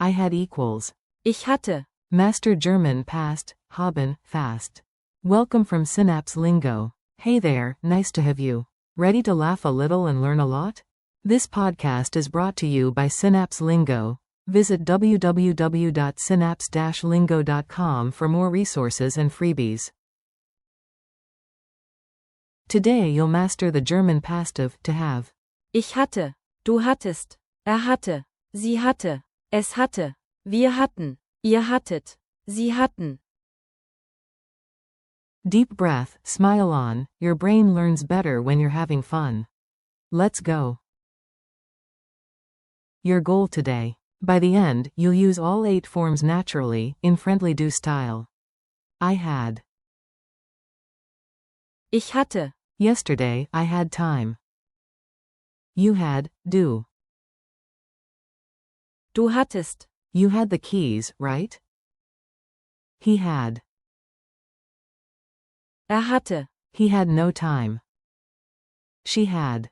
I had equals. Ich hatte. Master German past, haben, fast. Welcome from Synapse Lingo. Hey there, nice to have you. Ready to laugh a little and learn a lot? This podcast is brought to you by Synapse Lingo. Visit www.synapse-lingo.com for more resources and freebies. Today you'll master the German past of to have. Ich hatte. Du hattest. Hatte. Sie hatte. Es hatte. Wir hatten. Ihr hattet. Sie hatten. Deep breath, smile on, your brain learns better when you're having fun. Let's go. Your goal today. By the end, you'll use all 8 forms naturally, in friendly do style. I had. Ich hatte. Yesterday, I had time. You had, do. Du hattest. You had the keys, right? He had. Hatte. He had no time. She had.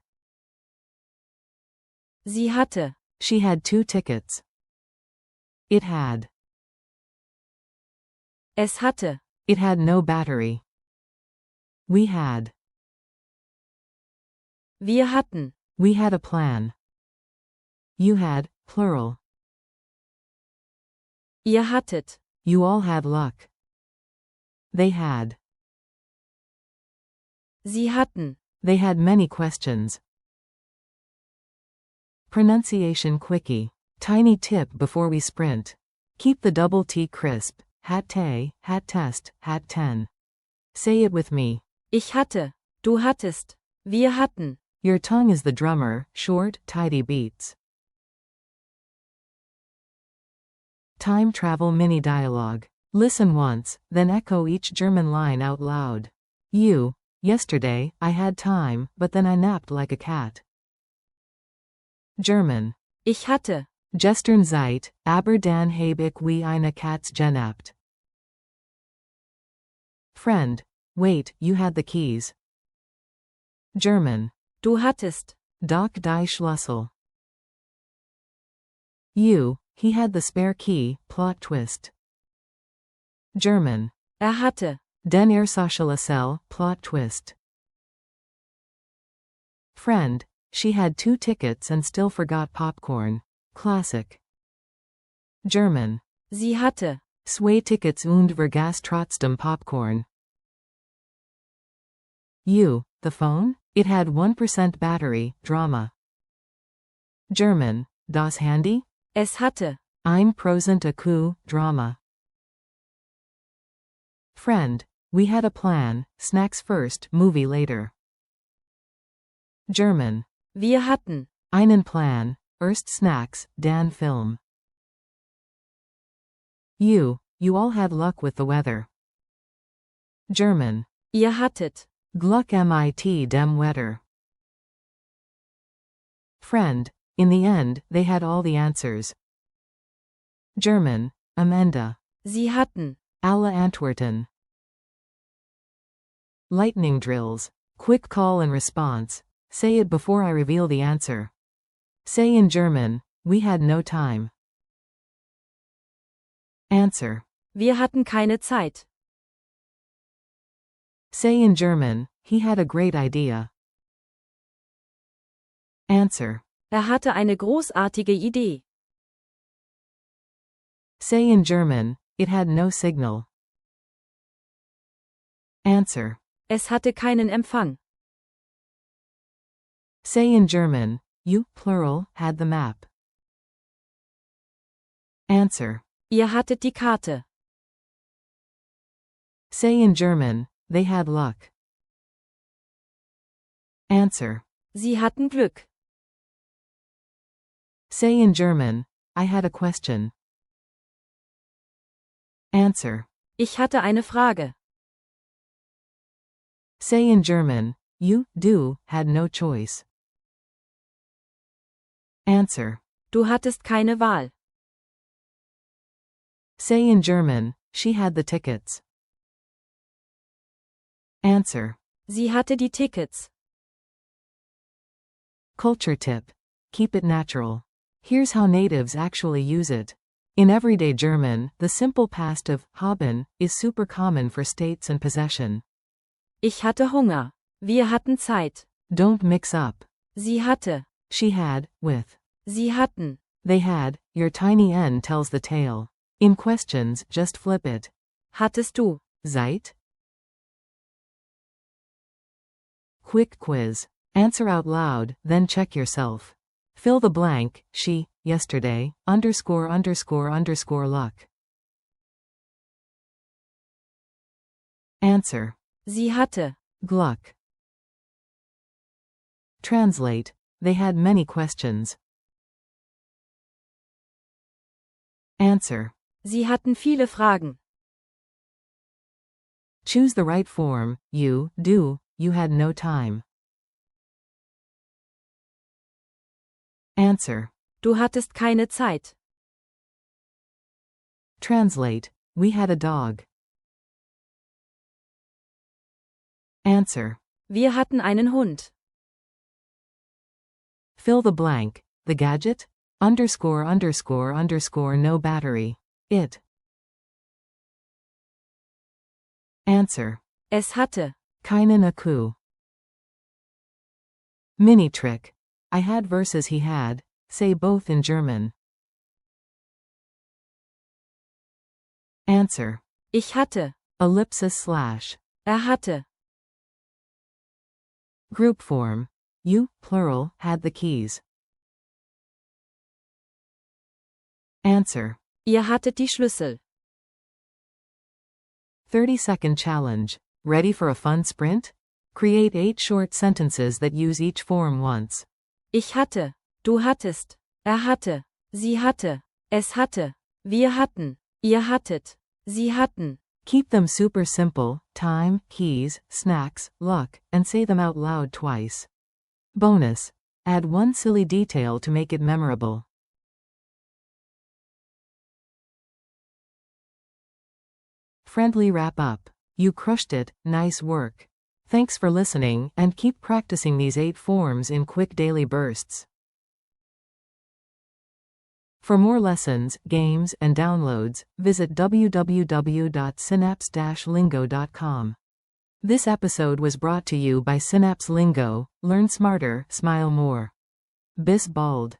Sie hatte. She had 2 tickets. It had. Es hatte. It had no battery. We had. Wir hatten. We had a plan. You had, plural. Ihr hattet. You all had luck. They had. Sie hatten. They had many questions. Pronunciation quickie. Tiny tip before we sprint. Keep the double T crisp. Hatte, hat test, hat 10. Say it with me. Ich hatte. Du hattest. Wir hatten. Your tongue is the drummer, short, tidy beats. Time travel mini dialogue. Listen once, then echo each German line out loud. You. Yesterday, I had time, but then I napped like a cat. German. Ich hatte. Gestern Zeit, aber dann habe ich wie eine Katz genapped. Friend. Wait, you had the keys. German. Du hattest. Doch die Schlüssel. You. He had the spare key, plot twist. German. Hatte. Den Schlüssel, plot twist. Friend. She had 2 tickets and still forgot popcorn. Classic. German. Sie hatte. 2 Tickets und vergaß trotzdem popcorn. You. The phone? It had 1% battery, drama. German. Das Handy? Es hatte. 1% Akku, drama. Friend. We had a plan, snacks first, movie later. German. Wir hatten. Einen Plan, erst Snacks, dann Film. You all had luck with the weather. German. Ihr hattet. Glück mit dem Wetter. Friend. In the end, they had all the answers. German. Am Ende. Sie hatten. Alle Antworten. Lightning drills. Quick call and response. Say it before I reveal the answer. Say in German, we had no time. Answer. Wir hatten keine Zeit. Say in German, he had a great idea. Answer. Hatte eine großartige Idee. Say in German, it had no signal. Answer. Es hatte keinen Empfang. Say in German, you, plural, had the map. Answer. Ihr hattet die Karte. Say in German, they had luck. Answer. Sie hatten Glück. Say in German, I had a question. Answer. Ich hatte eine Frage. Say in German, you, do, had no choice. Answer. Du hattest keine Wahl. Say in German, she had the tickets. Answer. Sie hatte die Tickets. Culture tip. Keep it natural. Here's how natives actually use it. In everyday German, the simple past of haben is super common for states and possession. Ich hatte Hunger. Wir hatten Zeit. Don't mix up. Sie hatte. She had, with. Sie hatten. They had, your tiny n tells the tale. In questions, just flip it. Hattest du? Seid? Quick quiz. Answer out loud, then check yourself. Fill the blank, she, yesterday, ____ luck. Answer. Sie hatte. Gluck. Translate. They had many questions. Answer. Sie hatten viele Fragen. Choose the right form, you had no time. Answer. Du hattest keine Zeit. Translate. We had a dog. Answer. Wir hatten einen Hund. Fill the blank. The gadget? ____ no battery. It. Answer. Es hatte. Keinen Akku. Mini trick. I had versus he had. Say both in German. Answer. Ich hatte. _/. Hatte. Group form. You, plural, had the keys. Answer. Ihr hattet die Schlüssel. 30-second challenge. Ready for a fun sprint? Create 8 short sentences that use each form once. Ich hatte. Du hattest. Hatte. Sie hatte. Es hatte. Wir hatten. Ihr hattet. Sie hatten. Keep them super simple: time, keys, snacks, luck, and say them out loud twice. Bonus. Add one silly detail to make it memorable. Friendly wrap up. You crushed it, nice work. Thanks for listening, and keep practicing these 8 forms in quick daily bursts. For more lessons, games, and downloads, visit www.synapse-lingo.com. This episode was brought to you by Synapse Lingo. Learn smarter, smile more. Bis bald.